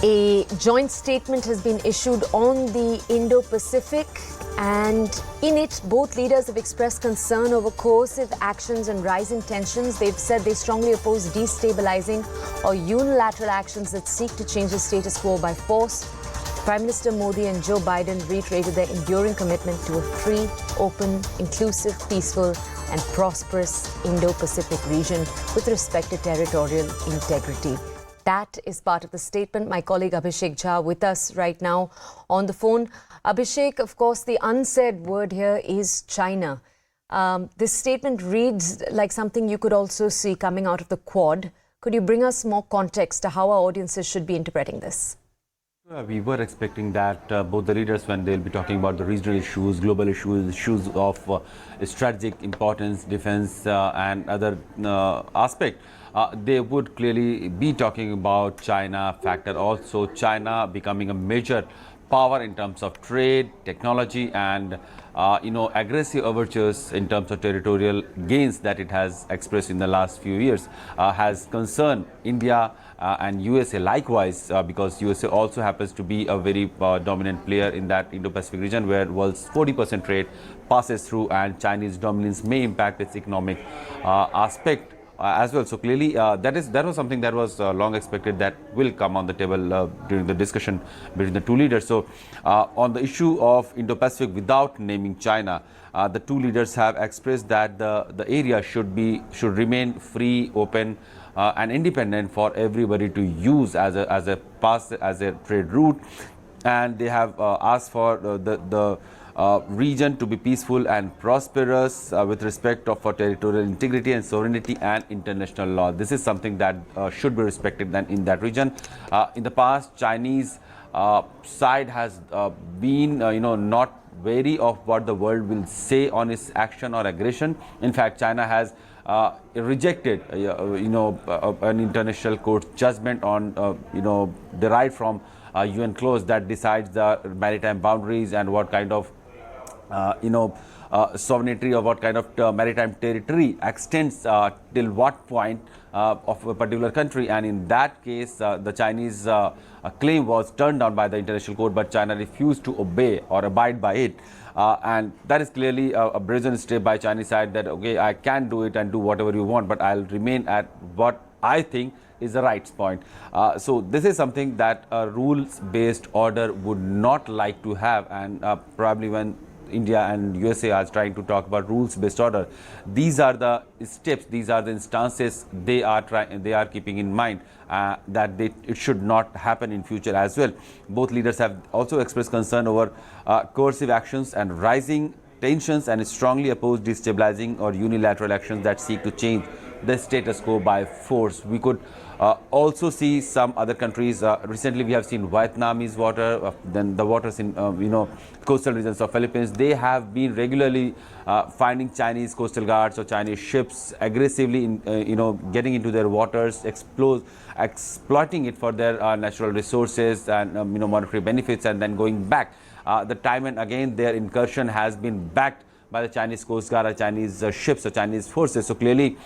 A joint statement has been issued on the Indo-Pacific, and in it, both leaders have expressed concern over coercive actions and rising tensions. They've said they strongly oppose destabilizing or unilateral actions that seek to change the status quo by force. Prime Minister Modi and Joe Biden reiterated their enduring commitment to a free, open, inclusive, peaceful, and prosperous Indo-Pacific region with respect to territorial integrity. That is part of the statement. My colleague Abhishek Jha with us right now on the phone. Abhishek, of course, the unsaid word here is China. This statement reads like something you could also see coming out of the Quad. Could you bring us more context to how our audiences should be interpreting this? We were expecting that both the leaders, when they'll be talking about the regional issues, global issues, issues of strategic importance, defense and other aspect, they would clearly be talking about China factor. Also, China becoming a major power in terms of trade, technology, and aggressive overtures in terms of territorial gains that it has expressed in the last few years has concerned India and USA likewise, because USA also happens to be a very dominant player in that Indo-Pacific region where world's 40% trade passes through, and Chinese dominance may impact its economic aspect as well. So clearly that was something that was long expected that will come on the table during the discussion between the two leaders. So on the issue of Indo-Pacific, without naming China, the two leaders have expressed that the area should remain free, open and independent for everybody to use as a trade route, and they have asked for the region to be peaceful and prosperous with respect for territorial integrity and sovereignty and international law. This is something that should be respected in that region. In the past, Chinese side has been not wary of what the world will say on its action or aggression. In fact, China has rejected an international court judgment on derived from UN clause that decides the maritime boundaries and what kind of sovereignty or what kind of maritime territory extends till what point of a particular country. And in that case, the Chinese claim was turned down by the international court, but China refused to obey or abide by it. And that is clearly a brazen step by Chinese side that, okay, I can do it and do whatever you want, but I'll remain at what I think is the right point. So this is something that a rules-based order would not like to have, and probably when India and USA are trying to talk about rules-based order, these are the steps, these are the instances they are keeping in mind that it should not happen in future as well. Both leaders have also expressed concern over coercive actions and rising tensions, and strongly oppose destabilizing or unilateral actions that seek to change the status quo by force. We could also see some other countries. Recently, we have seen Vietnamese water, then the waters in coastal regions of Philippines. They have been regularly finding Chinese coastal guards or Chinese ships aggressively getting into their waters, exploiting it for their natural resources and monetary benefits, and then going back. The time and again, their incursion has been backed by the Chinese Coast Guard or Chinese ships or Chinese forces. So clearly,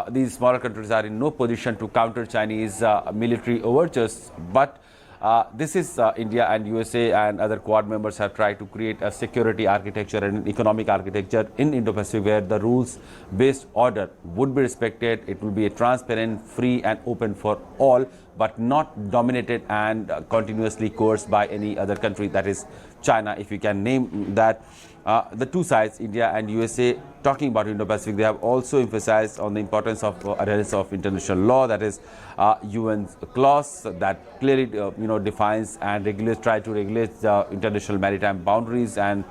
these smaller countries are in no position to counter Chinese military overtures. But this is India and USA and other Quad members have tried to create a security architecture and an economic architecture in Indo-Pacific where the rules-based order would be respected. It will be a transparent, free and open for all, but not dominated and continuously coerced by any other country, that is China, if you can name that. The two sides, India and USA, talking about Indo-Pacific, they have also emphasized on the importance of adherence of international law, that is UN clause that clearly defines and try to regulate the international maritime boundaries and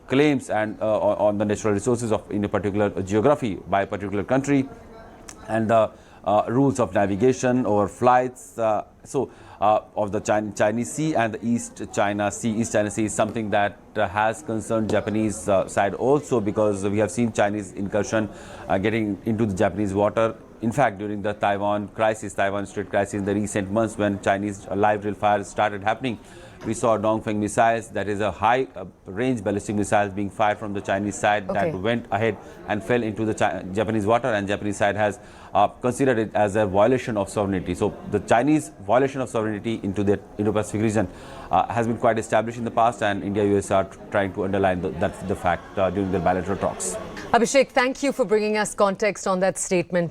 claims and on the natural resources of in a particular geography by a particular country, and the rules of navigation over flights. Of the Chinese Sea and the East China Sea is something that has concerned Japanese side also, because we have seen Chinese incursion getting into the Japanese water. In fact, during the Taiwan Strait crisis in the recent months, when Chinese live rail fires started happening we saw Dongfeng missiles, that is a high range ballistic missiles being fired from the Chinese side that went ahead and fell into the Japanese water, and Japanese side has considered it as a violation of sovereignty. So the Chinese violation of sovereignty into the Indo-Pacific region has been quite established in the past, and India-U.S. are trying to underline the fact during their bilateral talks. Abhishek, thank you for bringing us context on that statement.